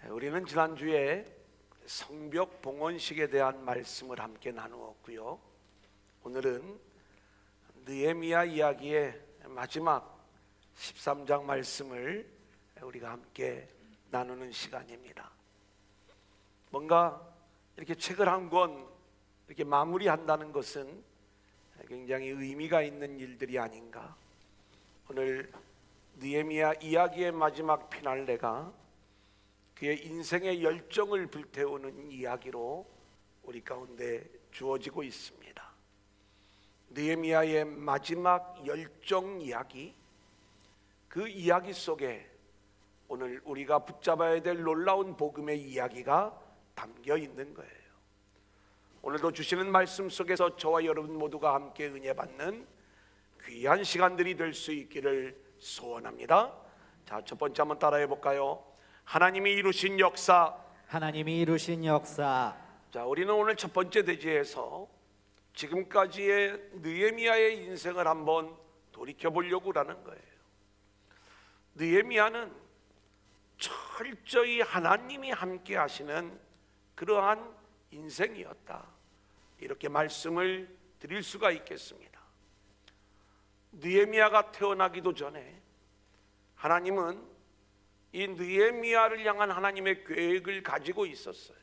우리는 지난주에 성벽 봉헌식에 대한 말씀을 함께 나누었고요. 오늘은 느헤미야 이야기의 마지막 13장 말씀을 우리가 함께 나누는 시간입니다. 뭔가 이렇게 책을 한 권 이렇게 마무리한다는 것은 굉장히 의미가 있는 일들이 아닌가. 오늘 느헤미야 이야기의 마지막 피날레가 그의 인생의 열정을 불태우는 이야기로 우리 가운데 주어지고 있습니다. 느헤미야의 마지막 열정 이야기, 그 이야기 속에 오늘 우리가 붙잡아야 될 놀라운 복음의 이야기가 담겨 있는 거예요. 오늘도 주시는 말씀 속에서 저와 여러분 모두가 함께 은혜 받는 귀한 시간들이 될 수 있기를 소원합니다. 자, 첫 번째 한번 따라해 볼까요? 하나님이 이루신 역사. 하나님이 이루신 역사. 자, 우리는 오늘 첫 번째 대지에서 지금까지의 느헤미야의 인생을 한번 돌이켜 보려고 하는 거예요. 느헤미야는 철저히 하나님이 함께 하시는 그러한 인생이었다, 이렇게 말씀을 드릴 수가 있겠습니다. 느헤미야가 태어나기도 전에 하나님은 이 느헤미야를 향한 하나님의 계획을 가지고 있었어요.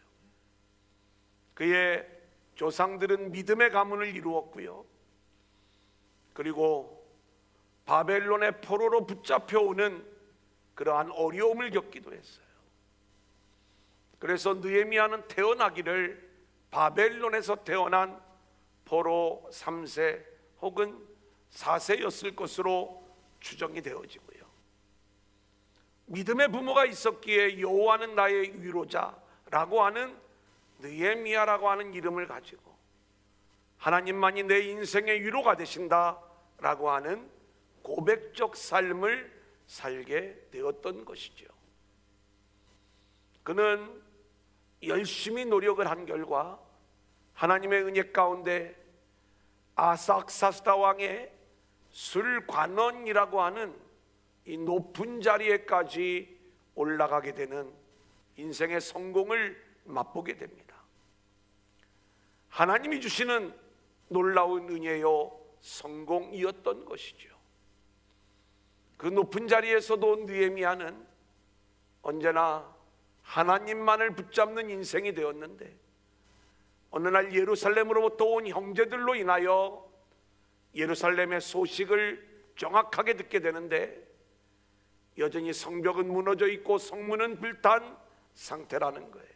그의 조상들은 믿음의 가문을 이루었고요, 그리고 바벨론의 포로로 붙잡혀오는 그러한 어려움을 겪기도 했어요. 그래서 느헤미야는 태어나기를 바벨론에서 태어난 포로 3세 혹은 4세였을 것으로 추정이 되어지고요, 믿음의 부모가 있었기에 여호와는 나의 위로자라고 하는 느헤미야라고 하는 이름을 가지고 하나님만이 내 인생의 위로가 되신다라고 하는 고백적 삶을 살게 되었던 것이죠. 그는 열심히 노력을 한 결과 하나님의 은혜 가운데 아삭사스다 왕의 술관원이라고 하는 이 높은 자리에까지 올라가게 되는 인생의 성공을 맛보게 됩니다. 하나님이 주시는 놀라운 은혜요 성공이었던 것이죠. 그 높은 자리에서도 느헤미야는 언제나 하나님만을 붙잡는 인생이 되었는데, 어느 날 예루살렘으로부터 온 형제들로 인하여 예루살렘의 소식을 정확하게 듣게 되는데, 여전히 성벽은 무너져 있고 성문은 불탄 상태라는 거예요.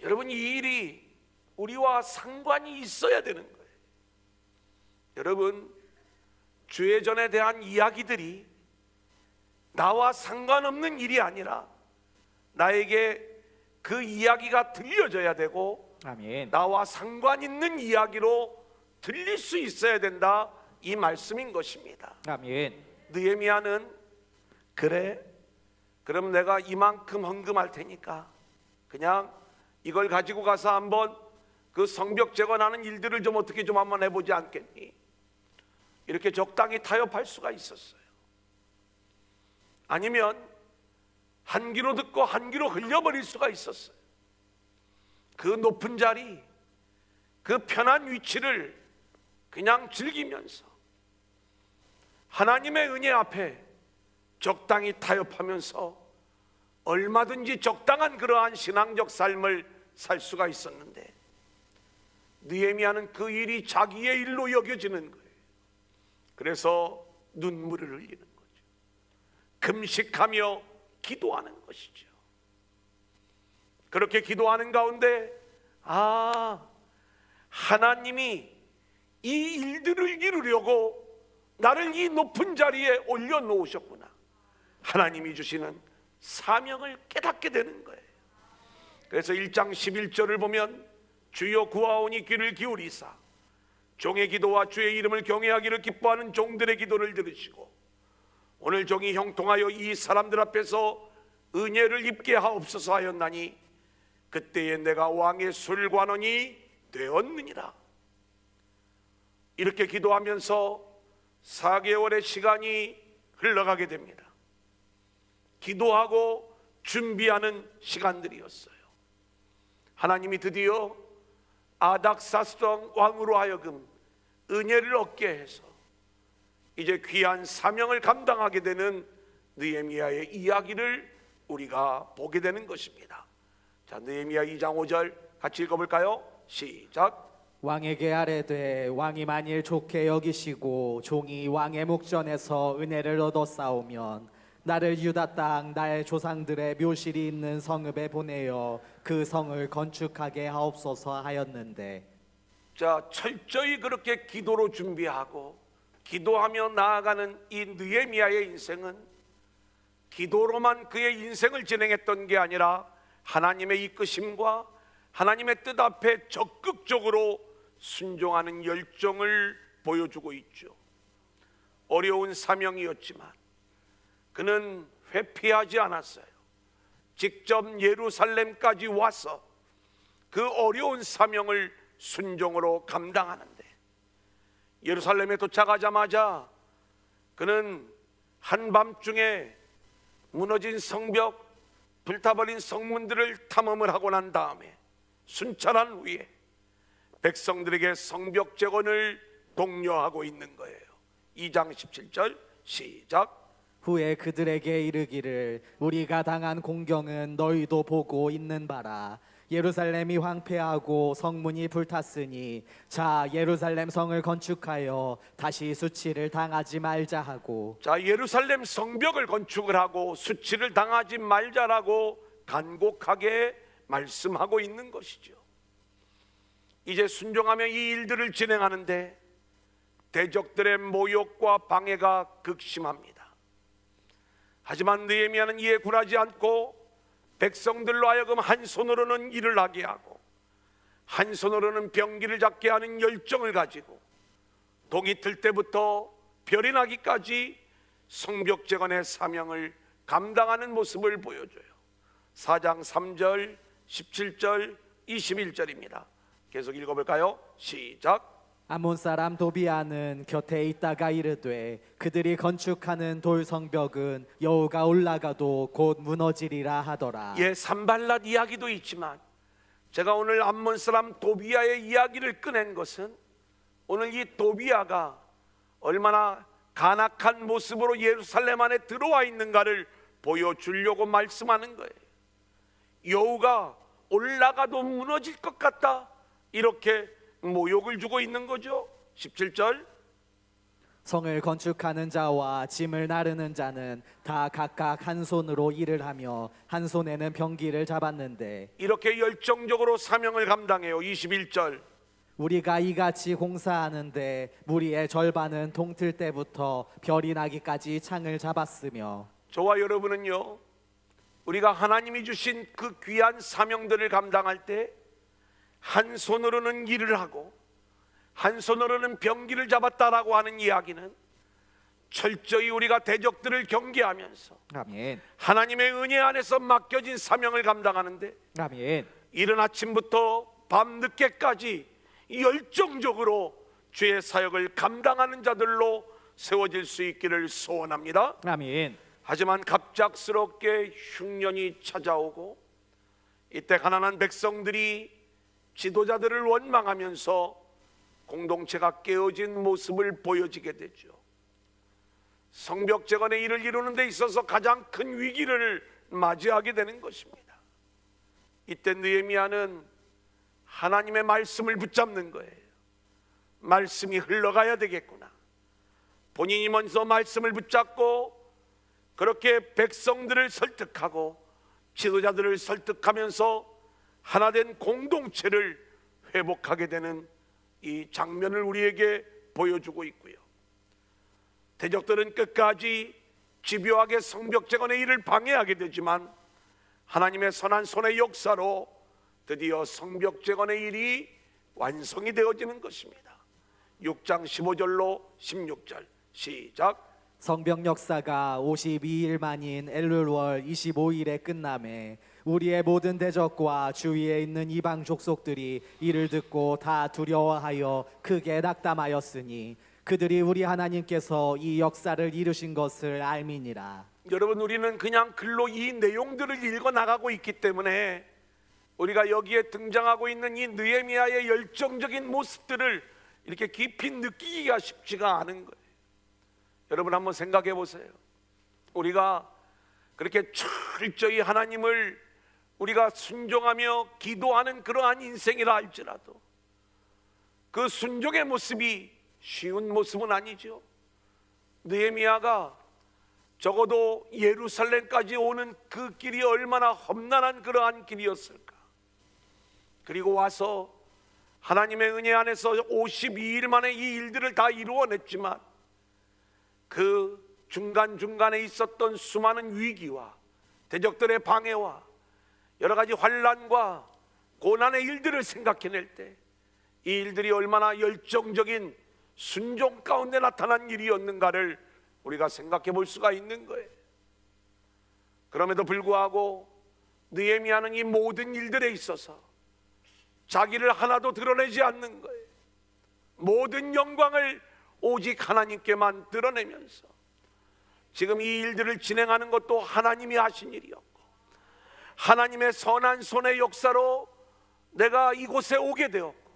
여러분, 이 일이 우리와 상관이 있어야 되는 거예요. 여러분, 죄전에 대한 이야기들이 나와 상관없는 일이 아니라 나에게 그 이야기가 들려져야 되고, 아멘. 나와 상관 있는 이야기로 들릴 수 있어야 된다, 이 말씀인 것입니다. 아멘. 느헤미야는 그래, 그럼 내가 이만큼 헌금할 테니까 그냥 이걸 가지고 가서 한번 그 성벽 재건하는 일들을 좀 어떻게 좀 한번 해보지 않겠니? 이렇게 적당히 타협할 수가 있었어요. 아니면 한 귀로 듣고 한 귀로 흘려버릴 수가 있었어요. 그 높은 자리, 그 편한 위치를 그냥 즐기면서 하나님의 은혜 앞에 적당히 타협하면서 얼마든지 적당한 그러한 신앙적 삶을 살 수가 있었는데, 느헤미야는 그 일이 자기의 일로 여겨지는 거예요. 그래서 눈물을 흘리는 거죠. 금식하며 기도하는 것이죠. 그렇게 기도하는 가운데 하나님이 이 일들을 이루려고 나를 이 높은 자리에 올려놓으셨구나, 하나님이 주시는 사명을 깨닫게 되는 거예요. 그래서 1장 11절을 보면 주여 구하오니 귀를 기울이사 종의 기도와 주의 이름을 경외하기를 기뻐하는 종들의 기도를 들으시고 오늘 종이 형통하여 이 사람들 앞에서 은혜를 입게 하옵소서 하였나니 그때에 내가 왕의 술관원이 되었느니라. 이렇게 기도하면서 4개월의 시간이 흘러가게 됩니다. 기도하고 준비하는 시간들이었어요. 하나님이 드디어 아닥사스왕 왕으로 하여금 은혜를 얻게 해서 이제 귀한 사명을 감당하게 되는 느헤미야의 이야기를 우리가 보게 되는 것입니다. 자, 느헤미야 2장 5절 같이 읽어볼까요? 시작. 왕에게 아뢰되 왕이 만일 좋게 여기시고 종이 왕의 목전에서 은혜를 얻어 싸우면 나를 유다 땅 나의 조상들의 묘실이 있는 성읍에 보내어 그 성을 건축하게 하옵소서 하였는데. 자, 철저히 그렇게 기도로 준비하고 기도하며 나아가는 이 느헤미야의 인생은 기도로만 그의 인생을 진행했던 게 아니라 하나님의 이끄심과 하나님의 뜻 앞에 적극적으로 순종하는 열정을 보여주고 있죠. 어려운 사명이었지만 그는 회피하지 않았어요. 직접 예루살렘까지 와서 그 어려운 사명을 순종으로 감당하는데, 예루살렘에 도착하자마자 그는 한밤중에 무너진 성벽, 불타버린 성문들을 탐험을 하고 난 다음에 순찰한 후에 백성들에게 성벽 재건을 독려하고 있는 거예요. 2장 17절 시작. 후에 그들에게 이르기를 우리가 당한 공경은 너희도 보고 있는 바라. 예루살렘이 황폐하고 성문이 불탔으니 자 예루살렘 성을 건축하여 다시 수치를 당하지 말자 하고. 자, 예루살렘 성벽을 건축을 하고 수치를 당하지 말자라고 간곡하게 말씀하고 있는 것이죠. 이제 순종하며 이 일들을 진행하는데 대적들의 모욕과 방해가 극심합니다. 하지만 느헤미야는 이에 굴하지 않고 백성들로 하여금 한 손으로는 일을 하게 하고 한 손으로는 병기를 잡게 하는 열정을 가지고 동이 틀 때부터 별이 나기까지 성벽 재건의 사명을 감당하는 모습을 보여줘요. 4장 3절 17절 21절입니다. 계속 읽어볼까요? 시작. 아몬 사람 도비아는 곁에 있다가 이르되 그들이 건축하는 돌 성벽은 여호가 올라가도 곧 무너지리라 하더라. 예, 산발랏 이야기도 있지만 제가 오늘 암몬 사람 도비아의 이야기를 꺼낸 것은 오늘 이 도비아가 얼마나 간악한 모습으로 예루살렘 안에 들어와 있는가를 보여주려고 말씀하는 거예요. 여호가 올라가도 무너질 것 같다, 이렇게 모욕을 주고 있는 거죠. 17절. 성을 건축하는 자와 짐을 나르는 자는 다 각각 한 손으로 일을 하며 한 손에는 병기를 잡았는데 이렇게 열정적으로 사명을 감당해요. 21절. 우리가 이같이 공사하는데 무리의 절반은 동틀 때부터 별이 나기까지 창을 잡았으며. 저와 여러분은요, 우리가 하나님이 주신 그 귀한 사명들을 감당할 때 한 손으로는 일을 하고 한 손으로는 병기를 잡았다라고 하는 이야기는 철저히 우리가 대적들을 경계하면서 아멘. 하나님의 은혜 안에서 맡겨진 사명을 감당하는데 아멘. 이른 아침부터 밤 늦게까지 열정적으로 주의 사역을 감당하는 자들로 세워질 수 있기를 소원합니다. 아멘. 하지만 갑작스럽게 흉년이 찾아오고 이때 가난한 백성들이 지도자들을 원망하면서 공동체가 깨어진 모습을 보여지게 되죠. 성벽 재건의 일을 이루는 데 있어서 가장 큰 위기를 맞이하게 되는 것입니다. 이때 느헤미야는 하나님의 말씀을 붙잡는 거예요. 말씀이 흘러가야 되겠구나. 본인이 먼저 말씀을 붙잡고 그렇게 백성들을 설득하고 지도자들을 설득하면서 하나된 공동체를 회복하게 되는 이 장면을 우리에게 보여주고 있고요. 대적들은 끝까지 집요하게 성벽 재건의 일을 방해하게 되지만 하나님의 선한 손의 역사로 드디어 성벽 재건의 일이 완성이 되어지는 것입니다. 6장 15절로 16절 시작. 성벽 역사가 52일 만인 엘룰월 25일에 끝남에 우리의 모든 대적과 주위에 있는 이방 족속들이 이를 듣고 다 두려워하여 크게 낙담하였으니 그들이 우리 하나님께서 이 역사를 이루신 것을 알미니라. 여러분, 우리는 그냥 글로 이 내용들을 읽어 나가고 있기 때문에 우리가 여기에 등장하고 있는 이 느헤미야의 열정적인 모습들을 이렇게 깊이 느끼기가 쉽지가 않은 거예요. 여러분, 한번 생각해 보세요. 우리가 그렇게 철저히 하나님을 우리가 순종하며 기도하는 그러한 인생이라 할지라도 그 순종의 모습이 쉬운 모습은 아니죠. 느헤미야가 적어도 예루살렘까지 오는 그 길이 얼마나 험난한 그러한 길이었을까. 그리고 와서 하나님의 은혜 안에서 52일 만에 이 일들을 다 이루어냈지만 그 중간중간에 있었던 수많은 위기와 대적들의 방해와 여러 가지 환난과 고난의 일들을 생각해낼 때 이 일들이 얼마나 열정적인 순종 가운데 나타난 일이었는가를 우리가 생각해 볼 수가 있는 거예요. 그럼에도 불구하고 느헤미야는 이 모든 일들에 있어서 자기를 하나도 드러내지 않는 거예요. 모든 영광을 오직 하나님께만 드러내면서 지금 이 일들을 진행하는 것도 하나님이 하신 일이었고 하나님의 선한 손의 역사로 내가 이곳에 오게 되었고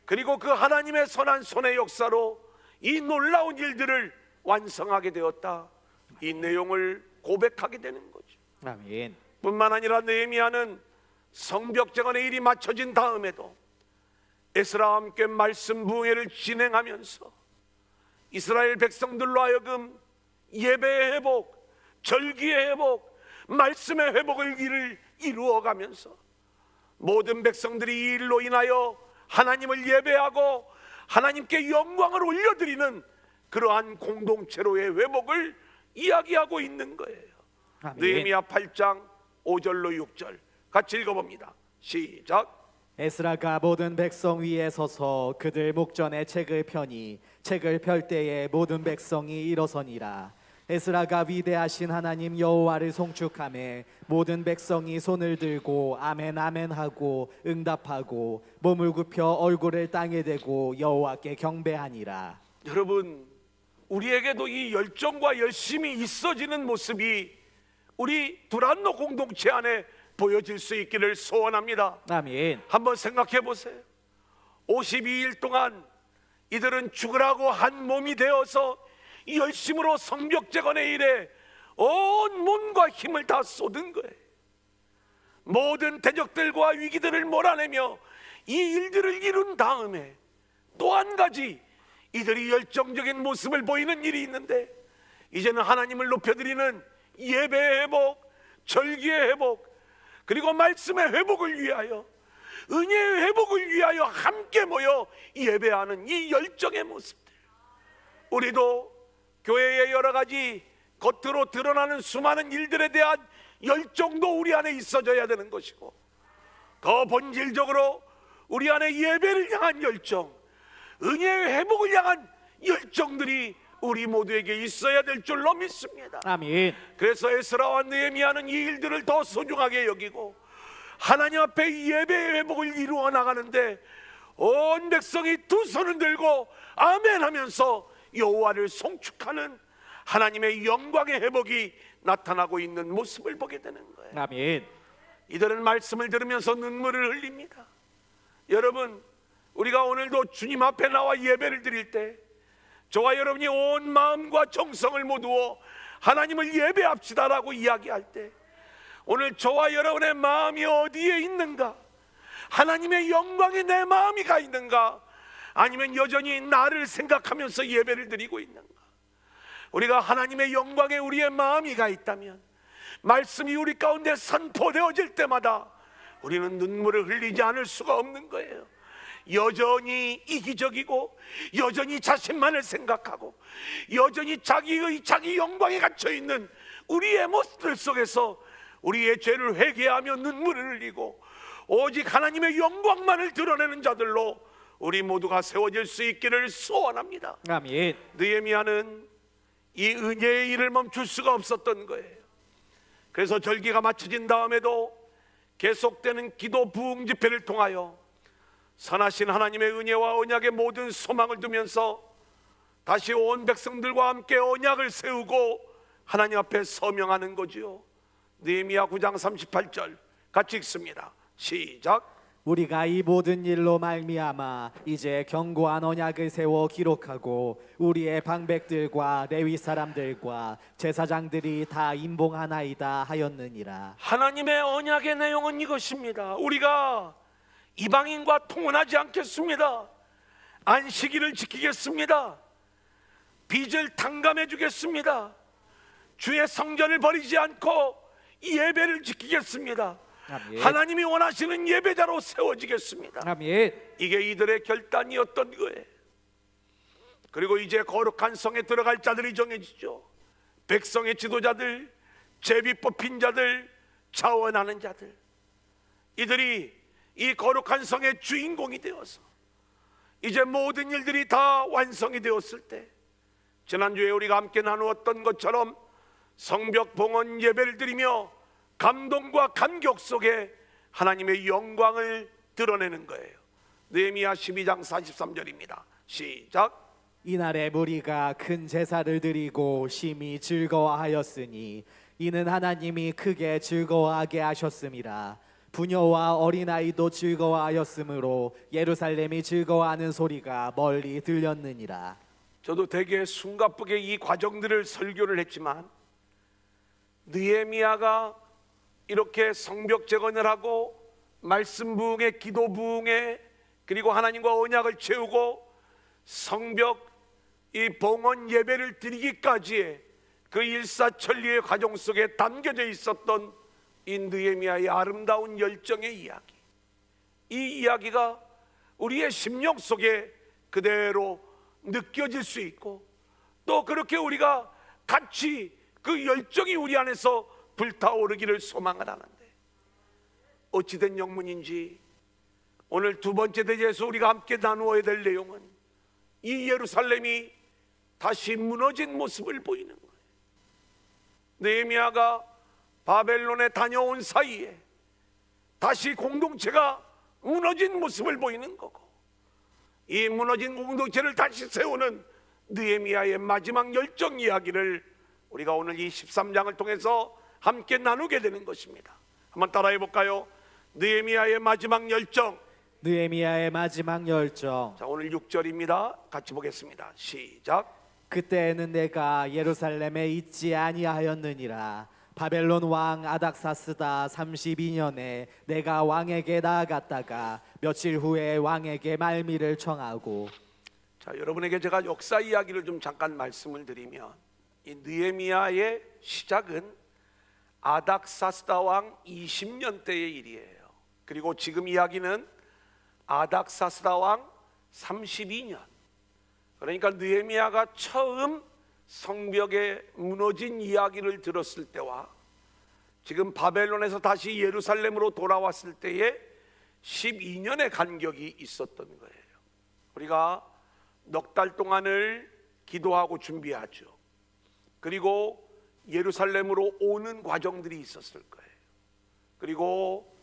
그리고 그 하나님의 선한 손의 역사로 이 놀라운 일들을 완성하게 되었다. 이 내용을 고백하게 되는 거죠. 아멘. 뿐만 아니라 느헤미야는 성벽재건의 일이 마쳐진 다음에도 에스라와 함께 말씀 부흥회를 진행하면서 이스라엘 백성들로 하여금 예배의 회복, 절기의 회복, 말씀의 회복을 이루어가면서 모든 백성들이 이 일로 인하여 하나님을 예배하고 하나님께 영광을 올려드리는 그러한 공동체로의 회복을 이야기하고 있는 거예요. 아멘. 느헤미야 8장 5절로 6절 같이 읽어봅니다. 시작. 에스라가 모든 백성 위에 서서 그들 목전에 책을 펴니 책을 펼 때에 모든 백성이 일어서니라. 에스라가 위대하신 하나님 여호와를 송축하매 모든 백성이 손을 들고 아멘 아멘 하고 응답하고 몸을 굽혀 얼굴을 땅에 대고 여호와께 경배하니라. 여러분, 우리에게도 이 열정과 열심이 있어지는 모습이 우리 두란노 공동체 안에 보여질 수 있기를 소원합니다. 아멘. 한번 생각해 보세요. 52일 동안 이들은 죽으라고 한 몸이 되어서 열심으로 성벽재건의 일에 온 몸과 힘을 다 쏟은 거예요. 모든 대적들과 위기들을 몰아내며 이 일들을 이룬 다음에 또 한 가지 이들이 열정적인 모습을 보이는 일이 있는데 이제는 하나님을 높여드리는 예배의 회복, 절기의 회복, 그리고 말씀의 회복을 위하여 은혜의 회복을 위하여 함께 모여 예배하는 이 열정의 모습들. 우리도 교회의 여러 가지 겉으로 드러나는 수많은 일들에 대한 열정도 우리 안에 있어져야 되는 것이고 더 본질적으로 우리 안에 예배를 향한 열정, 은혜의 회복을 향한 열정들이 우리 모두에게 있어야 될 줄로 믿습니다. 아멘. 그래서 에스라와 느헤미야는 이 일들을 더 소중하게 여기고 하나님 앞에 예배의 회복을 이루어 나가는데 온 백성이 두 손을 들고 아멘 하면서 여호와를 송축하는 하나님의 영광의 회복이 나타나고 있는 모습을 보게 되는 거예요. 아멘. 이들은 말씀을 들으면서 눈물을 흘립니다. 여러분, 우리가 오늘도 주님 앞에 나와 예배를 드릴 때 저와 여러분이 온 마음과 정성을 모두어 하나님을 예배합시다라고 이야기할 때 오늘 저와 여러분의 마음이 어디에 있는가? 하나님의 영광에 내 마음이 가 있는가? 아니면 여전히 나를 생각하면서 예배를 드리고 있는가? 우리가 하나님의 영광에 우리의 마음이 가 있다면 말씀이 우리 가운데 선포되어질 때마다 우리는 눈물을 흘리지 않을 수가 없는 거예요. 여전히 이기적이고 여전히 자신만을 생각하고 여전히 자기 영광에 갇혀있는 우리의 모습들 속에서 우리의 죄를 회개하며 눈물을 흘리고 오직 하나님의 영광만을 드러내는 자들로 우리 모두가 세워질 수 있기를 소원합니다. 아멘. 느헤미야는 이 은혜의 일을 멈출 수가 없었던 거예요. 그래서 절기가 마쳐진 다음에도 계속되는 기도 부흥 집회를 통하여 선하신 하나님의 은혜와 언약의 모든 소망을 두면서 다시 온 백성들과 함께 언약을 세우고 하나님 앞에 서명하는 거지요. 느헤미야 9장 38절 같이 읽습니다. 시작. 우리가 이 모든 일로 말미암아 이제 견고한 언약을 세워 기록하고 우리의 방백들과 레위 사람들과 제사장들이 다 임봉하나이다 하였느니라. 하나님의 언약의 내용은 이것입니다. 우리가 이방인과 통혼하지 않겠습니다. 안식일을 지키겠습니다. 빚을 탕감해 주겠습니다. 주의 성전을 버리지 않고 예배를 지키겠습니다. 아멘. 하나님이 원하시는 예배자로 세워지겠습니다. 아멘. 이게 이들의 결단이었던 거예요. 그리고 이제 거룩한 성에 들어갈 자들이 정해지죠. 백성의 지도자들, 제비 뽑힌 자들, 자원하는 자들, 이들이 이 거룩한 성의 주인공이 되어서 이제 모든 일들이 다 완성이 되었을 때, 지난주에 우리가 함께 나누었던 것처럼 성벽 봉헌 예배를 드리며 감동과 감격 속에 하나님의 영광을 드러내는 거예요. 느헤미야 12장 43절입니다. 시작. 이날에 무리가 큰 제사를 드리고 심히 즐거워하였으니 이는 하나님이 크게 즐거워하게 하셨음이라. 부녀와 어린아이도 즐거워하였으므로 예루살렘이 즐거워하는 소리가 멀리 들렸느니라. 저도 되게 숨가쁘게 이 과정들을 설교를 했지만, 느헤미야가 이렇게 성벽 재건을 하고 말씀 부흥회, 기도 부흥회, 그리고 하나님과 언약을 채우고 성벽 이 봉헌 예배를 드리기까지의 그 일사천리의 과정 속에 담겨져 있었던 이 느헤미야의 아름다운 열정의 이야기, 이 이야기가 우리의 심령 속에 그대로 느껴질 수 있고, 또 그렇게 우리가 같이 그 열정이 우리 안에서 불타오르기를 소망을 하는데, 어찌된 영문인지 오늘 두 번째 대제에서 우리가 함께 나누어야 될 내용은 이 예루살렘이 다시 무너진 모습을 보이는 거예요. 느헤미야가 바벨론에 다녀온 사이에 다시 공동체가 무너진 모습을 보이는 거고, 이 무너진 공동체를 다시 세우는 느헤미야의 마지막 열정 이야기를 우리가 오늘 이 13장을 통해서 함께 나누게 되는 것입니다. 한번 따라해 볼까요? 느헤미야의 마지막 열정. 느헤미야의 마지막 열정. 자, 오늘 6절입니다. 같이 보겠습니다. 시작. 그때에는 내가 예루살렘에 있지 아니하였느니라. 바벨론 왕 아닥사스다 32년에 내가 왕에게 나아갔다가 며칠 후에 왕에게 말미를 청하고. 자, 여러분에게 제가 역사 이야기를 좀 잠깐 말씀을 드리면, 이 느헤미야의 시작은 아닥사스다 왕 20년 때의 일이에요. 그리고 지금 이야기는 아닥사스다 왕 32년. 그러니까 느헤미야가 처음 성벽에 무너진 이야기를 들었을 때와 지금 바벨론에서 다시 예루살렘으로 돌아왔을 때에 12년의 간격이 있었던 거예요. 우리가 넉 달 동안을 기도하고 준비하죠. 그리고 예루살렘으로 오는 과정들이 있었을 거예요. 그리고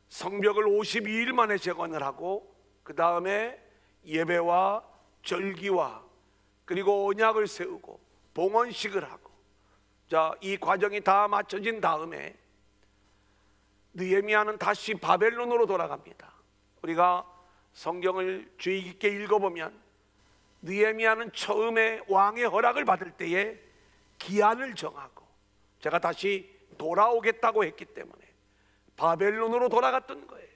성벽을 52일 만에 재건을 하고, 그 다음에 예배와 절기와 그리고 언약을 세우고 봉헌식을 하고, 자, 이 과정이 다 맞춰진 다음에 느헤미야는 다시 바벨론으로 돌아갑니다. 우리가 성경을 주의 깊게 읽어보면 느헤미야는 처음에 왕의 허락을 받을 때에 기한을 정하고 제가 다시 돌아오겠다고 했기 때문에 바벨론으로 돌아갔던 거예요.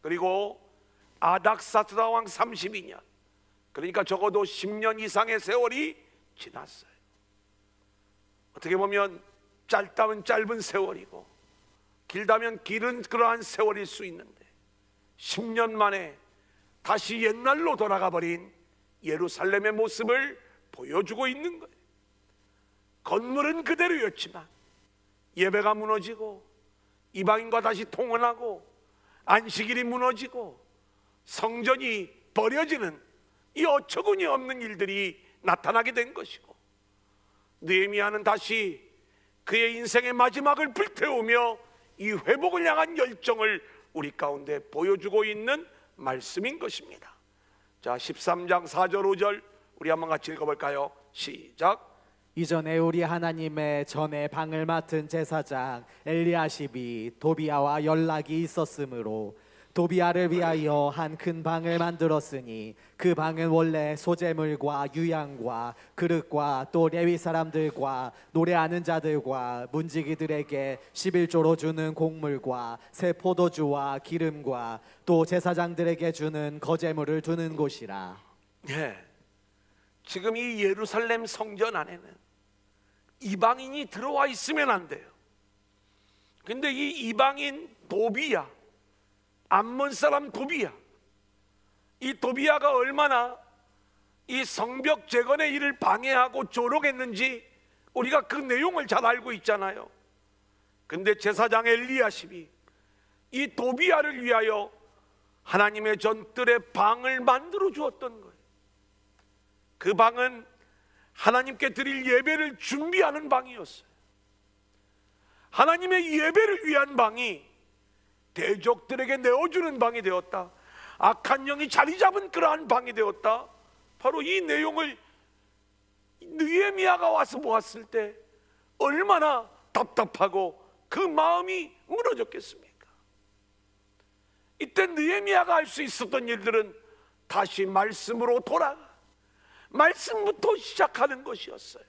그리고 아닥사스다 왕 32년, 그러니까 적어도 10년 이상의 세월이 지났어요. 어떻게 보면 짧다면 짧은 세월이고 길다면 길은 그러한 세월일 수 있는데, 10년 만에 다시 옛날로 돌아가 버린 예루살렘의 모습을 보여주고 있는 거예요. 건물은 그대로였지만 예배가 무너지고 이방인과 다시 통혼하고 안식일이 무너지고 성전이 버려지는 이 어처구니 없는 일들이 나타나게 된 것이고, 느헤미야는 다시 그의 인생의 마지막을 불태우며 이 회복을 향한 열정을 우리 가운데 보여주고 있는 말씀인 것입니다. 자, 13장 4절 5절 우리 한번 같이 읽어볼까요? 시작. 이전에 우리 하나님의 전에 방을 맡은 제사장 엘리야십이 도비야와 연락이 있었으므로 도비야를 위하여 한 큰 방을 만들었으니 그 방은 원래 소재물과 유향과 그릇과 또 레위 사람들과 노래하는 자들과 문지기들에게 11조로 주는 곡물과 새 포도주와 기름과 또 제사장들에게 주는 거제물을 두는 곳이라. 예, 지금 이 예루살렘 성전 안에는 이방인이 들어와 있으면 안 돼요. 근데 이 이방인 도비야, 암몬 사람 도비야, 이 도비야가 얼마나 이 성벽 재건의 일을 방해하고 조롱했는지 우리가 그 내용을 잘 알고 있잖아요. 근데 제사장 엘리야십이 이 도비야를 위하여 하나님의 전뜰에 방을 만들어 주었던 거예요. 그 방은 하나님께 드릴 예배를 준비하는 방이었어요. 하나님의 예배를 위한 방이 대적들에게 내어주는 방이 되었다. 악한 영이 자리 잡은 그러한 방이 되었다. 바로 이 내용을 느헤미야가 와서 보았을 때 얼마나 답답하고 그 마음이 무너졌겠습니까? 이때 느헤미야가 할 수 있었던 일들은 다시 말씀으로 돌아가 말씀부터 시작하는 것이었어요.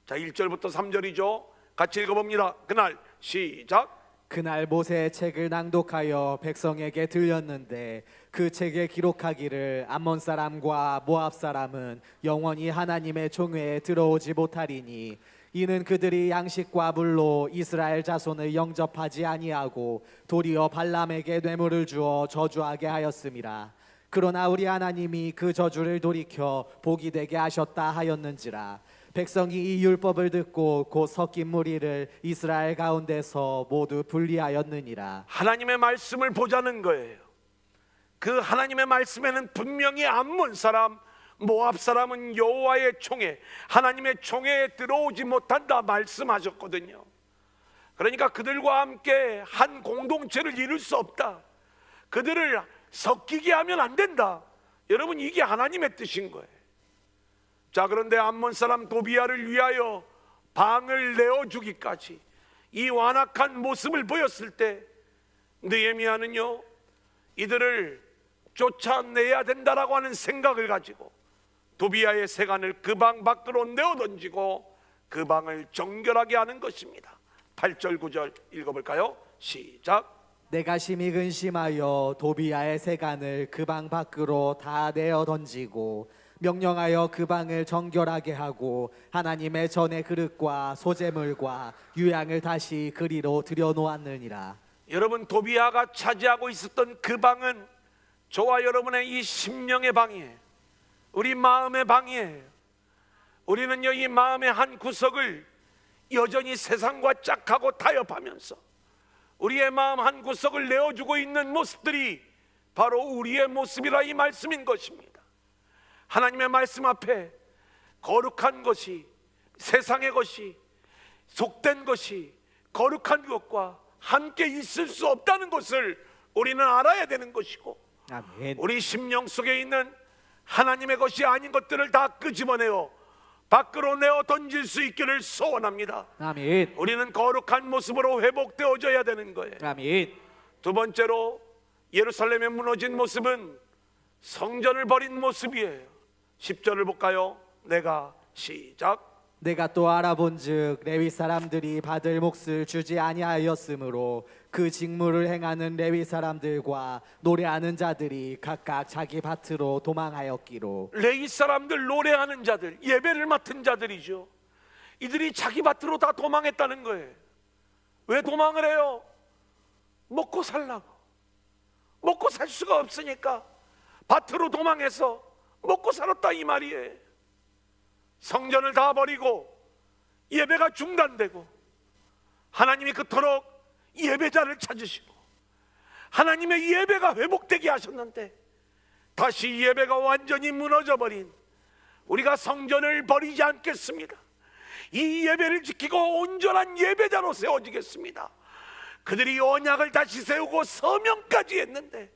자, 1절부터 3절이죠. 같이 읽어봅니다. 그날 시작. 그날 모세의 책을 낭독하여 백성에게 들렸는데 그 책에 기록하기를 암몬 사람과 모압 사람은 영원히 하나님의 총회에 들어오지 못하리니 이는 그들이 양식과 물로 이스라엘 자손을 영접하지 아니하고 도리어 발람에게 뇌물을 주어 저주하게 하였음이라. 그러나 우리 하나님이 그 저주를 돌이켜 복이 되게 하셨다 하였는지라. 백성이 이 율법을 듣고 곧 섞인 무리를 이스라엘 가운데서 모두 분리하였느니라. 하나님의 말씀을 보자는 거예요. 그 하나님의 말씀에는 분명히 암몬 사람, 모압 사람은 여호와의 총회, 하나님의 총회에 들어오지 못한다 말씀하셨거든요. 그러니까 그들과 함께 한 공동체를 이룰 수 없다. 그들을 섞이게 하면 안 된다. 여러분, 이게 하나님의 뜻인 거예요. 자, 그런데 암몬 사람 도비야를 위하여 방을 내어주기까지 이 완악한 모습을 보였을 때 느헤미야는요, 이들을 쫓아내야 된다라고 하는 생각을 가지고 도비야의 세간을 그 방 밖으로 내어던지고 그 방을 정결하게 하는 것입니다. 8절 9절 읽어볼까요? 시작. 내가 심히 근심하여 도비야의 세간을 그 방 밖으로 다 내어 던지고 명령하여 그 방을 정결하게 하고 하나님의 전의 그릇과 소재물과 유향을 다시 그리로 들여놓았느니라. 여러분, 도비야가 차지하고 있었던 그 방은 저와 여러분의 이 심령의 방이에요. 우리 마음의 방이에요. 우리는요, 이 마음의 한 구석을 여전히 세상과 짝하고 타협하면서 우리의 마음 한 구석을 내어주고 있는 모습들이 바로 우리의 모습이라 이 말씀인 것입니다. 하나님의 말씀 앞에 거룩한 것이, 세상의 것이, 속된 것이, 거룩한 것과 함께 있을 수 없다는 것을 우리는 알아야 되는 것이고, 아멘. 우리 심령 속에 있는 하나님의 것이 아닌 것들을 다 끄집어내어 밖으로 내어 던질 수 있기를 소원합니다. 아멘. 우리는 거룩한 모습으로 회복되어져야 되는 거예요. 아멘. 두 번째로, 예루살렘에 무너진 모습은 성전을 버린 모습이에요. 10절을 볼까요? 내가 시작. 내가 또 알아본즉 레위 사람들이 받을 몫을 주지 아니하였으므로 그 직무를 행하는 레위 사람들과 노래하는 자들이 각각 자기 밭으로 도망하였기로. 레위 사람들, 노래하는 자들, 예배를 맡은 자들이죠. 이들이 자기 밭으로 다 도망했다는 거예요. 왜 도망을 해요? 먹고 살라고. 먹고 살 수가 없으니까 밭으로 도망해서 먹고 살았다 이 말이에요. 성전을 다 버리고 예배가 중단되고 하나님이 그토록 예배자를 찾으시고 하나님의 예배가 회복되게 하셨는데 다시 예배가 완전히 무너져버린 우리가 성전을 버리지 않겠습니다. 이 예배를 지키고 온전한 예배자로 세워지겠습니다. 그들이 언약을 다시 세우고 서명까지 했는데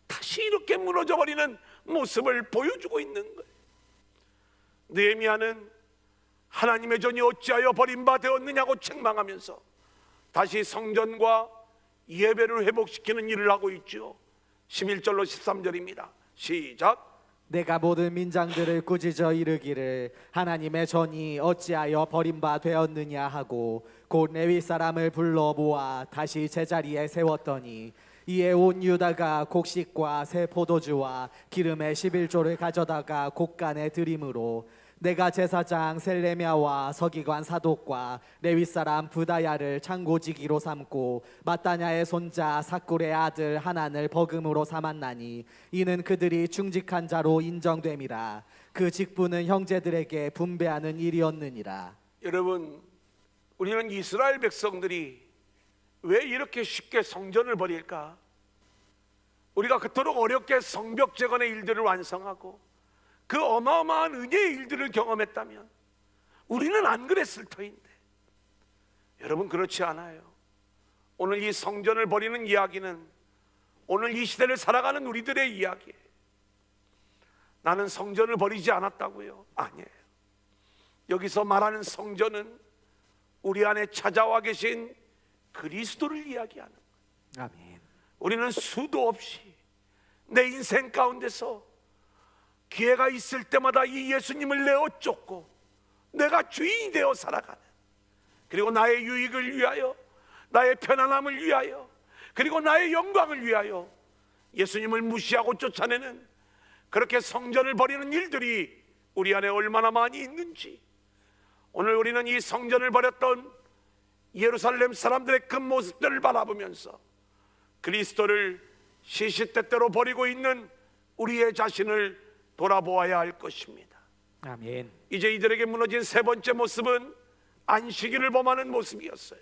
다시 이렇게 무너져버리는 모습을 보여주고 있는 거예요. 느헤미야는 하나님의 전이 어찌하여 버림바 되었느냐고 책망하면서 다시 성전과 예배를 회복시키는 일을 하고 있죠. 11절로 13절입니다. 시작. 내가 모든 민장들을 꾸짖어 이르기를 하나님의 전이 어찌하여 버림바 되었느냐 하고 곧 레위 사람을 불러 모아 다시 제자리에 세웠더니 이에 온 유다가 곡식과 새 포도주와 기름의 11조를 가져다가 곡간에 드림으로 내가 제사장 셀레미야와 서기관 사독과 레위 사람 부다야를 창고지기로 삼고 마따냐의 손자 삭굴의 아들 하난을 버금으로 삼았나니 이는 그들이 충직한 자로 인정됨이라. 그 직분은 형제들에게 분배하는 일이었느니라. 여러분, 우리는 이스라엘 백성들이 왜 이렇게 쉽게 성전을 버릴까? 우리가 그토록 어렵게 성벽 재건의 일들을 완성하고 그 어마어마한 은혜의 일들을 경험했다면 우리는 안 그랬을 터인데, 여러분 그렇지 않아요. 오늘 이 성전을 버리는 이야기는 오늘 이 시대를 살아가는 우리들의 이야기예요. 나는 성전을 버리지 않았다고요? 아니에요. 여기서 말하는 성전은 우리 안에 찾아와 계신 그리스도를 이야기하는 거예요. 아멘. 우리는 수도 없이 내 인생 가운데서 기회가 있을 때마다 이 예수님을 내어 쫓고 내가 주인이 되어 살아가는, 그리고 나의 유익을 위하여, 나의 편안함을 위하여, 그리고 나의 영광을 위하여 예수님을 무시하고 쫓아내는, 그렇게 성전을 버리는 일들이 우리 안에 얼마나 많이 있는지, 오늘 우리는 이 성전을 버렸던 예루살렘 사람들의 그 모습들을 바라보면서 그리스도를 시시때때로 버리고 있는 우리의 자신을 돌아보아야 할 것입니다. 아멘. 이제 이들에게 무너진 세 번째 모습은 안식일을 범하는 모습이었어요.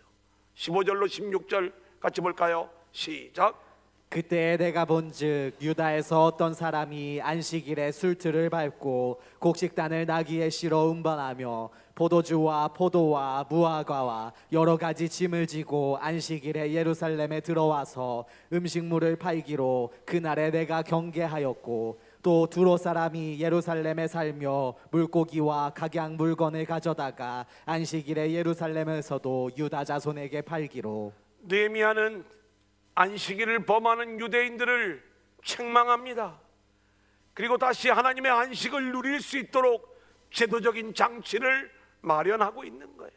15절로 16절 같이 볼까요? 시작. 그때 내가 본즉 유다에서 어떤 사람이 안식일에 술틀을 밟고 곡식단을 나귀에 실어 운반하며 포도주와 포도와 무화과와 여러 가지 짐을 지고 안식일에 예루살렘에 들어와서 음식물을 팔기로 그날에 내가 경계하였고, 또 두로 사람이 예루살렘에 살며 물고기와 각양 물건을 가져다가 안식일에 예루살렘에서도 유다 자손에게 팔기로. 느헤미야는 안식일을 범하는 유대인들을 책망합니다. 그리고 다시 하나님의 안식을 누릴 수 있도록 제도적인 장치를 마련하고 있는 거예요.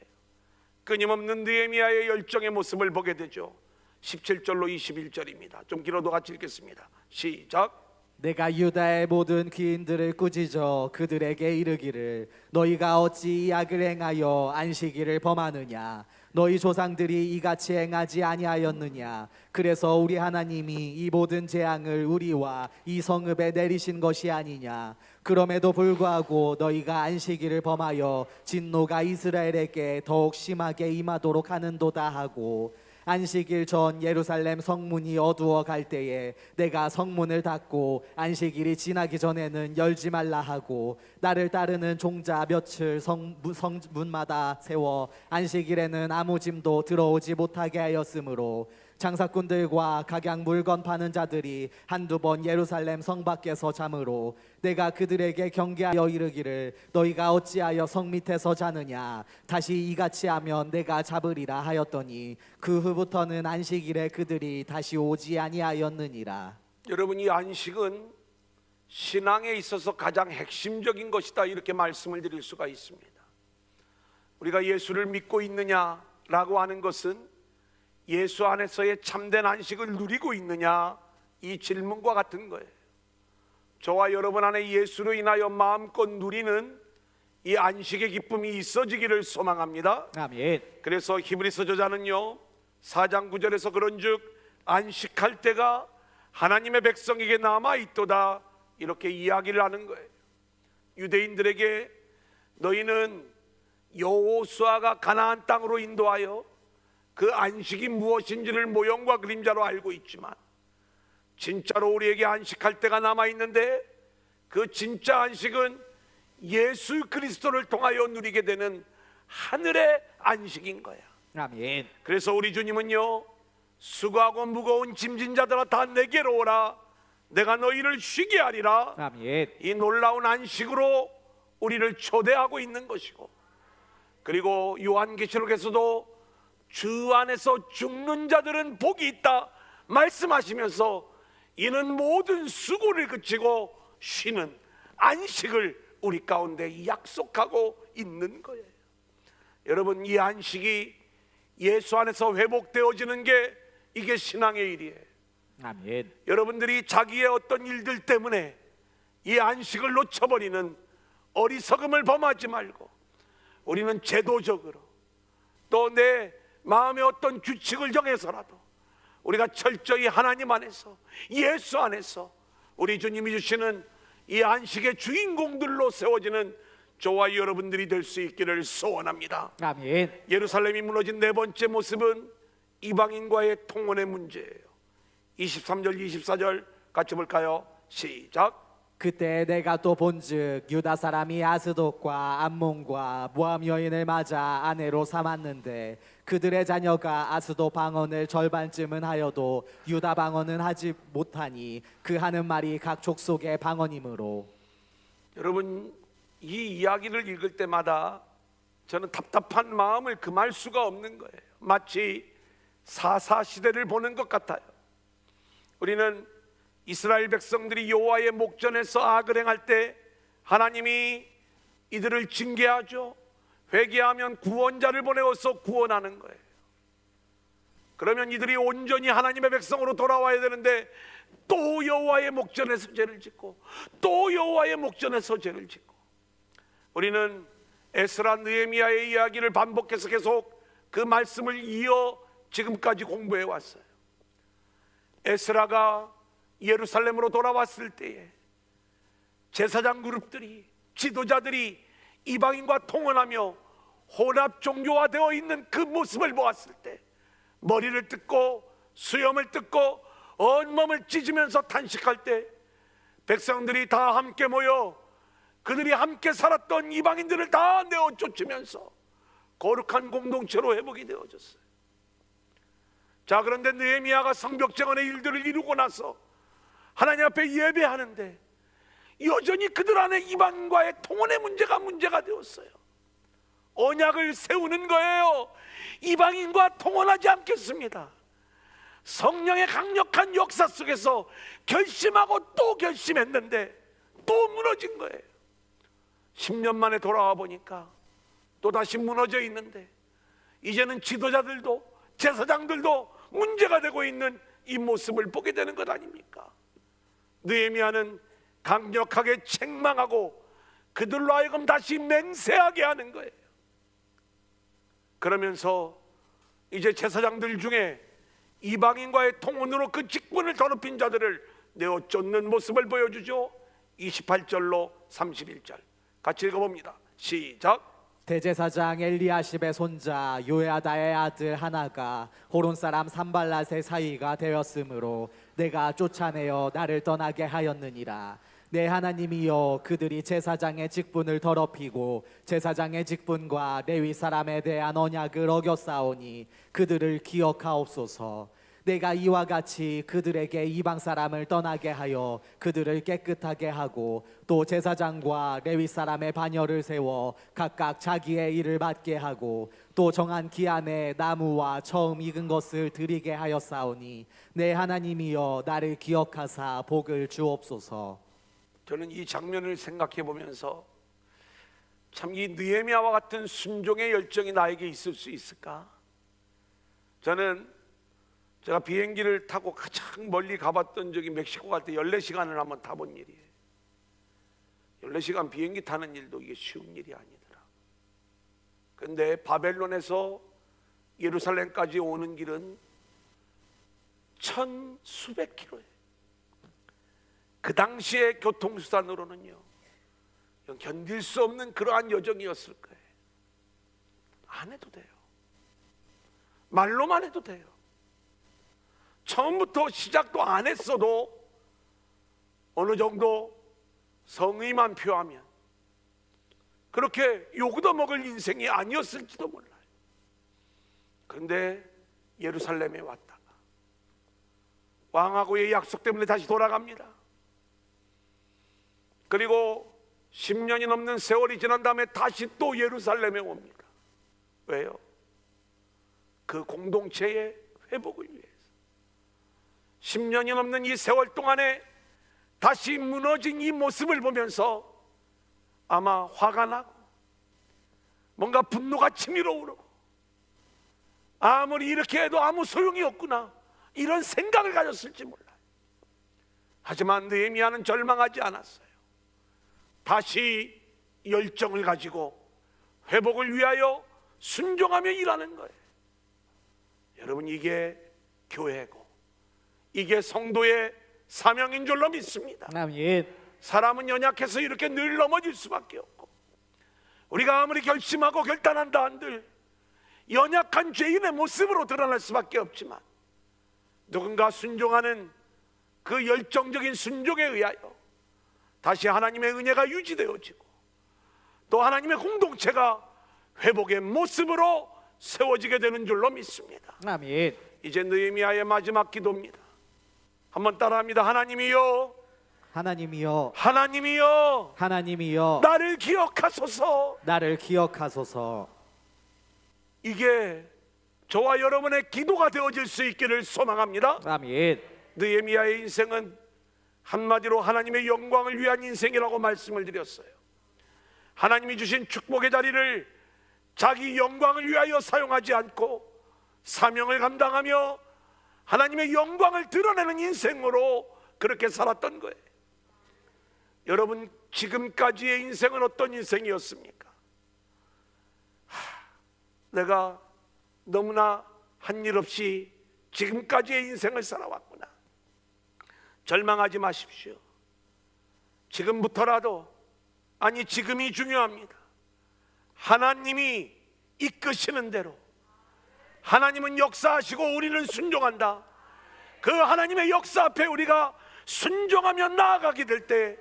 끊임없는 느헤미야의 열정의 모습을 보게 되죠. 17절로 21절입니다. 좀 길어도 같이 읽겠습니다. 시작. 내가 유다의 모든 귀인들을 꾸짖어 그들에게 이르기를 너희가 어찌 이 악을 행하여 안식일을 범하느냐? 너희 조상들이 이같이 행하지 아니하였느냐? 그래서 우리 하나님이 이 모든 재앙을 우리와 이 성읍에 내리신 것이 아니냐? 그럼에도 불구하고 너희가 안식일을 범하여 진노가 이스라엘에게 더욱 심하게 임하도록 하는도다 하고, 안식일 전 예루살렘 성문이 어두워 갈 때에 내가 성문을 닫고 안식일이 지나기 전에는 열지 말라 하고, 나를 따르는 종자 몇을 성문마다 세워 안식일에는 아무 짐도 들어오지 못하게 하였으므로 장사꾼들과 각양 물건 파는 자들이 한두 번 예루살렘 성 밖에서 잠으로 내가 그들에게 경계하여 이르기를 너희가 어찌하여 성 밑에서 자느냐? 다시 이같이 하면 내가 잡으리라 하였더니 그 후부터는 안식일에 그들이 다시 오지 아니하였느니라. 여러분, 이 안식은 신앙에 있어서 가장 핵심적인 것이다, 이렇게 말씀을 드릴 수가 있습니다. 우리가 예수를 믿고 있느냐라고 하는 것은 예수 안에서의 참된 안식을 누리고 있느냐, 이 질문과 같은 거예요. 저와 여러분 안에 예수로 인하여 마음껏 누리는 이 안식의 기쁨이 있어지기를 소망합니다. 아멘. 그래서 히브리서 저자는요 4장 9절에서 그런즉 안식할 때가 하나님의 백성에게 남아있도다, 이렇게 이야기를 하는 거예요. 유대인들에게 너희는 여호수아가 가나안 땅으로 인도하여 그 안식이 무엇인지를 모형과 그림자로 알고 있지만, 진짜로 우리에게 안식할 때가 남아있는데 그 진짜 안식은 예수 그리스도를 통하여 누리게 되는 하늘의 안식인 거야. 아멘. 그래서 우리 주님은요 수고하고 무거운 짐진 자들아 다 내게로 오라, 내가 너희를 쉬게 하리라. 아멘. 이 놀라운 안식으로 우리를 초대하고 있는 것이고, 그리고 요한계시록에서도 주 안에서 죽는 자들은 복이 있다 말씀하시면서 이는 모든 수고를 그치고 쉬는 안식을 우리 가운데 약속하고 있는 거예요. 여러분, 이 안식이 예수 안에서 회복되어지는 게 이게 신앙의 일이에요. 아멘. 여러분들이 자기의 어떤 일들 때문에 이 안식을 놓쳐버리는 어리석음을 범하지 말고, 우리는 제도적으로 또 내 마음의 어떤 규칙을 정해서라도 우리가 철저히 하나님 안에서, 예수 안에서 우리 주님이 주시는 이 안식의 주인공들로 세워지는 저와 여러분들이 될 수 있기를 소원합니다. 아멘. 예루살렘이 무너진 네 번째 모습은 이방인과의 통혼의 문제예요. 23절 24절 같이 볼까요? 시작. 그때 내가 또 본즉 유다 사람이 아스돗과 암몬과 모함 여인을 맞아 아내로 삼았는데 그들의 자녀가 아스돗 방언을 절반쯤은 하여도 유다 방언은 하지 못하니 그 하는 말이 각 족속의 방언이므로. 여러분, 이 이야기를 읽을 때마다 저는 답답한 마음을 금할 수가 없는 거예요. 마치 사사 시대를 보는 것 같아요. 우리는 이스라엘 백성들이 여호와의 목전에서 악을 행할 때 하나님이 이들을 징계하죠. 회개하면 구원자를 보내어서 구원하는 거예요. 그러면 이들이 온전히 하나님의 백성으로 돌아와야 되는데 또 여호와의 목전에서 죄를 짓고 또 여호와의 목전에서 죄를 짓고, 우리는 에스라 느헤미야의 이야기를 반복해서 계속 그 말씀을 이어 지금까지 공부해 왔어요. 에스라가 예루살렘으로 돌아왔을 때에 제사장 그룹들이, 지도자들이 이방인과 통혼하며 혼합 종교화되어 있는 그 모습을 보았을 때 머리를 뜯고 수염을 뜯고 온몸을 찢으면서 탄식할 때 백성들이 다 함께 모여 그들이 함께 살았던 이방인들을 다 내어 쫓으면서 거룩한 공동체로 회복이 되어졌어요. 자, 그런데 느헤미야가 성벽정원의 일들을 이루고 나서 하나님 앞에 예배하는데 여전히 그들 안에 이방인과의 통혼의 문제가 되었어요. 언약을 세우는 거예요. 이방인과 통혼하지 않겠습니다. 성령의 강력한 역사 속에서 결심하고 또 결심했는데 또 무너진 거예요. 10년 만에 돌아와 보니까 또 다시 무너져 있는데, 이제는 지도자들도 제사장들도 문제가 되고 있는 이 모습을 보게 되는 것 아닙니까? 느헤미야는 강력하게 책망하고 그들로 하여금 다시 맹세하게 하는 거예요. 그러면서 이제 제사장들 중에 이방인과의 통혼으로 그 직분을 더럽힌 자들을 내어 쫓는 모습을 보여주죠. 28절로 31절 같이 읽어봅니다. 시작. 대제사장 엘리야십의 손자 요야다의 아들 하나가 호론 사람 산발랏의 사위가 되었으므로 내가 쫓아내어 나를 떠나게 하였느니라. 내 하나님이여, 그들이 제사장의 직분을 더럽히고 제사장의 직분과 레위 사람에 대한 언약을 어겼사오니 그들을 기억하옵소서. 내가 이와 같이 그들에게 이방 사람을 떠나게 하여 그들을 깨끗하게 하고 또 제사장과 레위 사람의 반열을 세워 각각 자기의 일을 맡게 하고 또 정한 기한에 나무와 처음 익은 것을 드리게 하였사오니 내 하나님이여, 나를 기억하사 복을 주옵소서. 저는 이 장면을 생각해 보면서 참 이 느헤미야와 같은 순종의 열정이 나에게 있을 수 있을까? 제가 비행기를 타고 가장 멀리 가봤던 적이 멕시코 갈 때 14시간을 한번 타본 일이에요. 14시간 비행기 타는 일도 이게 쉬운 일이 아니더라. 그런데 바벨론에서 예루살렘까지 오는 길은 1000수백 킬로예요. 그 당시의 교통수단으로는요, 견딜 수 없는 그러한 여정이었을 거예요. 안 해도 돼요. 말로만 해도 돼요. 처음부터 시작도 안 했어도 어느 정도 성의만 표하면 그렇게 욕도 먹을 인생이 아니었을지도 몰라요. 그런데 예루살렘에 왔다가 왕하고의 약속 때문에 다시 돌아갑니다. 그리고 10년이 넘는 세월이 지난 다음에 다시 또 예루살렘에 옵니다. 왜요? 그 공동체의 회복을 위해서. 10년이 넘는 이 세월 동안에 다시 무너진 이 모습을 보면서 아마 화가 나고 뭔가 분노가 치밀어 오르고 아무리 이렇게 해도 아무 소용이 없구나 이런 생각을 가졌을지 몰라요. 하지만 느헤미야는 절망하지 않았어요. 다시 열정을 가지고 회복을 위하여 순종하며 일하는 거예요. 여러분, 이게 교회고 이게 성도의 사명인 줄로 믿습니다. 아멘. 사람은 연약해서 이렇게 늘 넘어질 수밖에 없고, 우리가 아무리 결심하고 결단한다 한들 연약한 죄인의 모습으로 드러날 수밖에 없지만, 누군가 순종하는 그 열정적인 순종에 의하여 다시 하나님의 은혜가 유지되어지고 또 하나님의 공동체가 회복의 모습으로 세워지게 되는 줄로 믿습니다. 아멘. 이제 느헤미야의 마지막 기도입니다. 한번 따라합니다. 하나님이여, 하나님이여, 하나님이여, 하나님이여, 나를 기억하소서. 나를 기억하소서. 이게 저와 여러분의 기도가 되어질 수 있기를 소망합니다. 아멘. 느헤미야의 인생은 한마디로 하나님의 영광을 위한 인생이라고 말씀을 드렸어요. 하나님이 주신 축복의 자리를 자기 영광을 위하여 사용하지 않고 사명을 감당하며 하나님의 영광을 드러내는 인생으로 그렇게 살았던 거예요. 여러분, 지금까지의 인생은 어떤 인생이었습니까? 내가 너무나 한 일 없이 지금까지의 인생을 살아왔구나. 절망하지 마십시오. 지금부터라도, 아니 지금이 중요합니다. 하나님이 이끄시는 대로 하나님은 역사하시고 우리는 순종한다. 그 하나님의 역사 앞에 우리가 순종하며 나아가게 될 때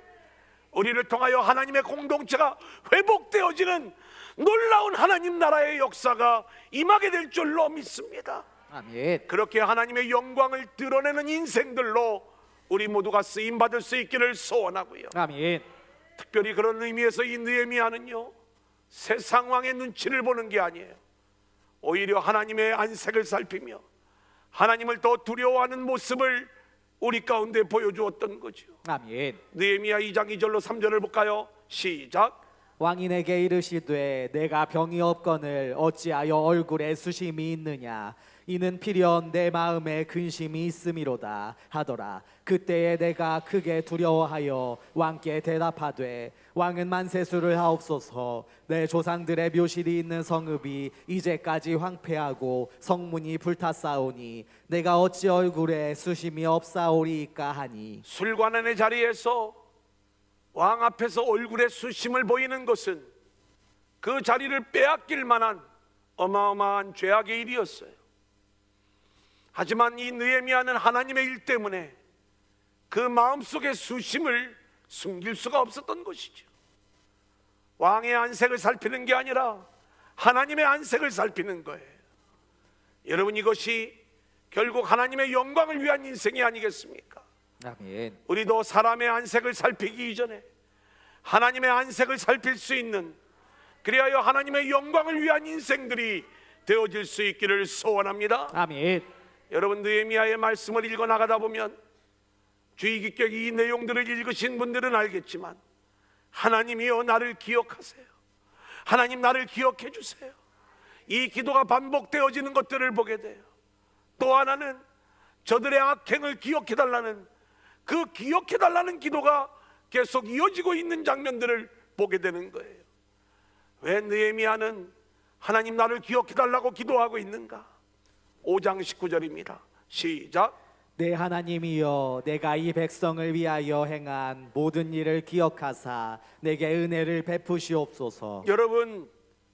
우리를 통하여 하나님의 공동체가 회복되어지는 놀라운 하나님 나라의 역사가 임하게 될 줄로 믿습니다. 아멘. 그렇게 하나님의 영광을 드러내는 인생들로 우리 모두가 쓰임받을 수 있기를 소원하고요. 아멘. 특별히 그런 의미에서 이 느헤미야는요, 세상 왕의 눈치를 보는 게 아니에요. 오히려 하나님의 안색을 살피며 하나님을 더 두려워하는 모습을 우리 가운데 보여주었던 거죠. 아멘. 느헤미야 2장 2절로 3절을 볼까요? 시작. 왕이 내게 이르시되 내가 병이 없거늘 어찌하여 얼굴에 수심이 있느냐, 이는 필연 내 마음에 근심이 있음이로다 하더라. 그때에 내가 크게 두려워하여 왕께 대답하되, 왕은 만세수를 하옵소서. 내 조상들의 묘실이 있는 성읍이 이제까지 황폐하고 성문이 불탔사오니 내가 어찌 얼굴에 수심이 없사오리이까 하니. 술관원의 자리에서 왕 앞에서 얼굴에 수심을 보이는 것은 그 자리를 빼앗길 만한 어마어마한 죄악의 일이었어요. 하지만 이 느헤미야는 하나님의 일 때문에 그 마음속의 수심을 숨길 수가 없었던 것이죠. 왕의 안색을 살피는 게 아니라 하나님의 안색을 살피는 거예요. 여러분, 이것이 결국 하나님의 영광을 위한 인생이 아니겠습니까? 아멘. 우리도 사람의 안색을 살피기 이전에 하나님의 안색을 살필 수 있는, 그리하여 하나님의 영광을 위한 인생들이 되어질 수 있기를 소원합니다. 아멘. 여러분, 느헤미야의 말씀을 읽어 나가다 보면 주의 깊게 이 내용들을 읽으신 분들은 알겠지만, 하나님이여 나를 기억하세요. 하나님 나를 기억해 주세요. 이 기도가 반복되어지는 것들을 보게 돼요. 또 하나는 저들의 악행을 기억해 달라는, 그 기억해 달라는 기도가 계속 이어지고 있는 장면들을 보게 되는 거예요. 왜 느헤미야는 하나님 나를 기억해 달라고 기도하고 있는가? 5장 19절입니다. 시작. 내 하나님이여, 내가 이 백성을 위하여 행한 모든 일을 기억하사 내게 은혜를 베푸시옵소서. 여러분,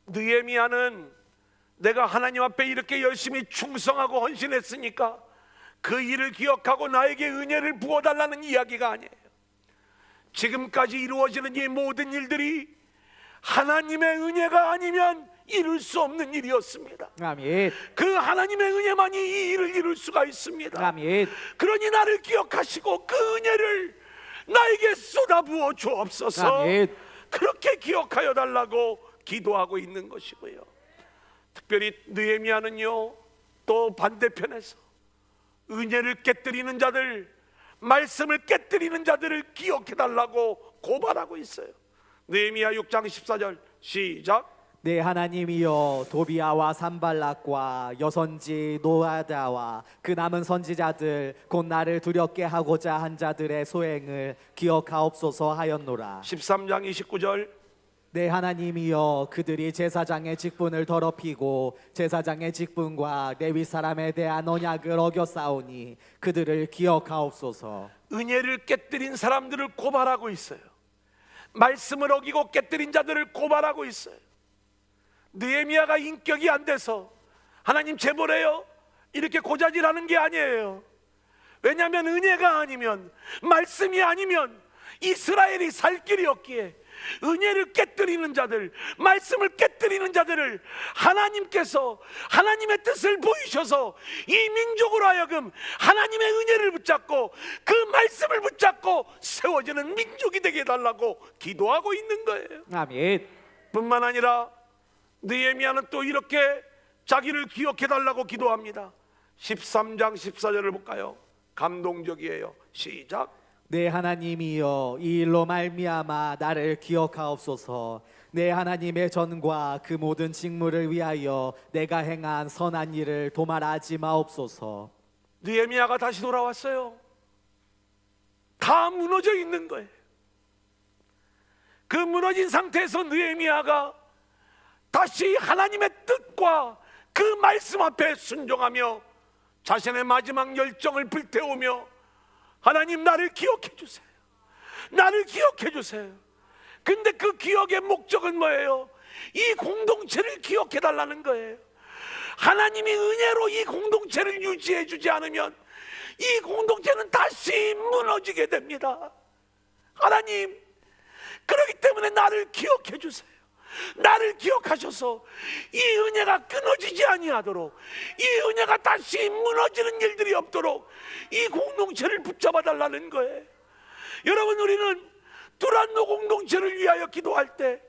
느헤미야는 내가 하나님 앞에 이렇게 열심히 충성하고 헌신했으니까 그 일을 기억하고 나에게 은혜를 부어달라는 이야기가 아니에요. 지금까지 이루어지는 이 모든 일들이 하나님의 은혜가 아니면 이룰 수 없는 일이었습니다. 아멘. 그 하나님의 은혜만이 이 일을 이룰 수가 있습니다. 아멘. 그러니 나를 기억하시고 그 은혜를 나에게 쏟아부어 주옵소서. 아멘. 그렇게 기억하여 달라고 기도하고 있는 것이고요. 특별히 특별히 느헤미야는요, 또 반대편에서 은혜를 깨뜨리는 자들, 말씀을 깨뜨리는 자들을 기억해 달라고 고발하고 있어요. 느헤미야 6장 14절 시작. 내 하나님이여, 도비아와 산발락과 여선지 노아다와 그 남은 선지자들 곧 나를 두렵게 하고자 한 자들의 소행을 기억하옵소서 하였노라. 13장 29절 내 하나님이여, 그들이 제사장의 직분을 더럽히고 제사장의 직분과 레위 사람에 대한 언약을 어겼사오니 그들을 기억하옵소서. 은혜를 깨뜨린 사람들을 고발하고 있어요. 말씀을 어기고 깨뜨린 자들을 고발하고 있어요. 느헤미야가 인격이 안 돼서 하나님 제보래요 이렇게 고자질하는 게 아니에요. 왜냐하면 은혜가 아니면, 말씀이 아니면 이스라엘이 살 길이 없기에 은혜를 깨뜨리는 자들, 말씀을 깨뜨리는 자들을 하나님께서 하나님의 뜻을 보이셔서 이 민족으로 하여금 하나님의 은혜를 붙잡고 그 말씀을 붙잡고 세워지는 민족이 되게 해달라고 기도하고 있는 거예요. 아멘. 뿐만 아니라 느헤미야는 또 이렇게 자기를 기억해 달라고 기도합니다. 13장 14절을 볼까요? 감동적이에요. 시작. 내 하나님이여, 이 일로 말미암아 나를 기억하옵소서. 내 하나님의 전과 그 모든 직무를 위하여 내가 행한 선한 일을 도말하지 마옵소서. 느헤미야가 다시 돌아왔어요. 다 무너져 있는 거예요. 그 무너진 상태에서 느헤미야가 다시 하나님의 뜻과 그 말씀 앞에 순종하며 자신의 마지막 열정을 불태우며 하나님, 나를 기억해 주세요. 나를 기억해 주세요. 근데 그 기억의 목적은 뭐예요? 이 공동체를 기억해 달라는 거예요. 하나님이 은혜로 이 공동체를 유지해 주지 않으면 이 공동체는 다시 무너지게 됩니다. 하나님, 그렇기 때문에 나를 기억해 주세요. 나를 기억하셔서 이 은혜가 끊어지지 아니하도록, 이 은혜가 다시 무너지는 일들이 없도록 이 공동체를 붙잡아 달라는 거예요. 여러분, 우리는 두란노 공동체를 위하여 기도할 때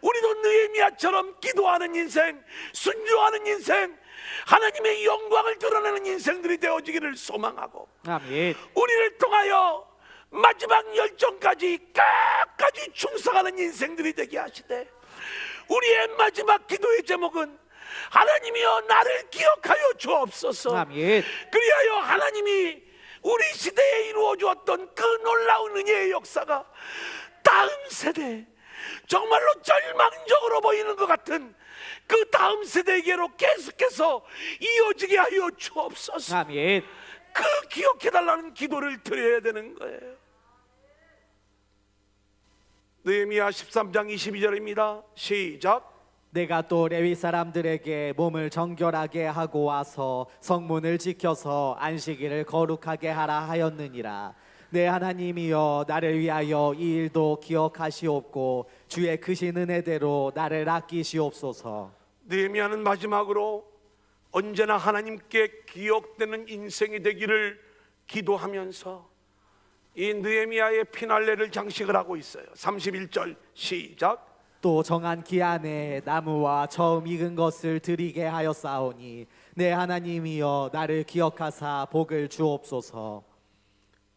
우리도 느헤미야처럼 기도하는 인생, 순종하는 인생, 하나님의 영광을 드러내는 인생들이 되어지기를 소망하고, 아멘. 우리를 통하여 마지막 열정까지 끝까지 충성하는 인생들이 되게 하시되, 우리의 마지막 기도의 제목은 하나님이여, 나를 기억하여 주옵소서. 아멘. 그리하여 하나님이 우리 시대에 이루어 주었던 그 놀라운 은혜의 역사가 다음 세대, 정말로 절망적으로 보이는 것 같은 그 다음 세대에게로 계속해서 이어지게 하여 주옵소서. 아멘. 그 기억해달라는 기도를 드려야 되는 거예요. 느헤미야 13장 22절입니다. 시작. 내가 또 레위 사람들에게 몸을 정결하게 하고 와서 성문을 지켜서 안식일을 거룩하게 하라 하였느니라. 내 하나님이여, 나를 위하여 이 일도 기억하시옵고 주의 크신 은혜대로 나를 아끼시옵소서. 느헤미야는 마지막으로 언제나 하나님께 기억되는 인생이 되기를 기도하면서 이 느헤미야의 피날레를 장식을 하고 있어요. 31절 시작. 또 정한 기한에 나무와 처음 익은 것을 드리게 하였사오니 내 하나님이여, 나를 기억하사 복을 주옵소서.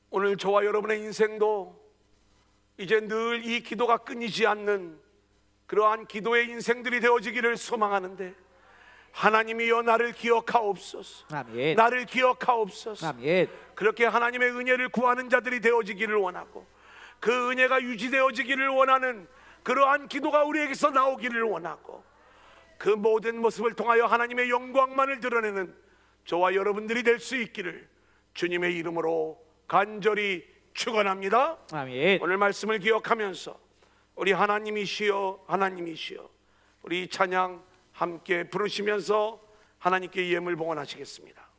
오늘 저와 여러분의 인생도 이제 늘 이 기도가 끊이지 않는 그러한 기도의 인생들이 되어지기를 소망하는데, 하나님이여, 나를 기억하옵소서. 아멘. 나를 기억하옵소서. 아멘. 그렇게 하나님의 은혜를 구하는 자들이 되어지기를 원하고, 그 은혜가 유지되어지기를 원하는 그러한 기도가 우리에게서 나오기를 원하고, 그 모든 모습을 통하여 하나님의 영광만을 드러내는 저와 여러분들이 될 수 있기를 주님의 이름으로 간절히 축원합니다. 아멘. 오늘 말씀을 기억하면서 우리 하나님이시여, 하나님이시여, 우리 찬양 함께 부르시면서 하나님께 예물 봉헌하시겠습니다.